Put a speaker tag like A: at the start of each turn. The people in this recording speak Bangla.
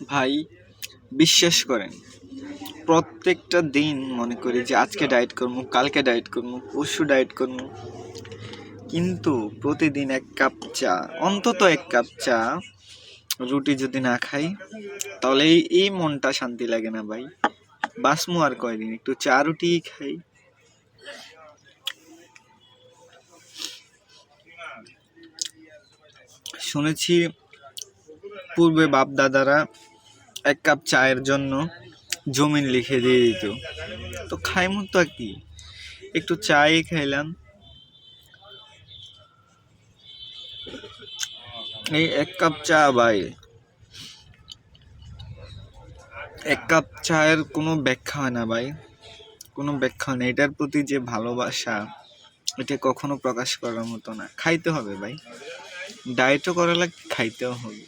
A: ভাই বিশ্বাস করেন, প্রত্যেকটা দিন মনে করি যে আজকে ডায়েট করবো, কালকে ডায়েট করবো, পরশু ডায়েট করবো, কিন্তু প্রতিদিন 1 কাপ চা, অন্তত 1 কাপ চা, রুটি যদি না খাই তাহলে এই মনটা শান্তি লাগে না ভাই। বাসমু আর কয়দিন, একটু চা রুটি খাই। শুনেছি পূর্বে বাপ দাদারা 1 কাপ চায়ের জন্য জমিন লিখে দিয়ে দিত, তো খাইমু তো কি, একটু চাই খাইলাম। এই 1 কাপ চা ভাই, 1 কাপ চায়ের কোনো ব্যাখ্যা হয় না ভাই, কোনো ব্যাখ্যা হয় না। এটার প্রতি যে ভালোবাসা, এটা কখনো প্রকাশ করার মতো না। খাইতে হবে ভাই, ডায়েটও করা লাগে, খাইতেও হবে।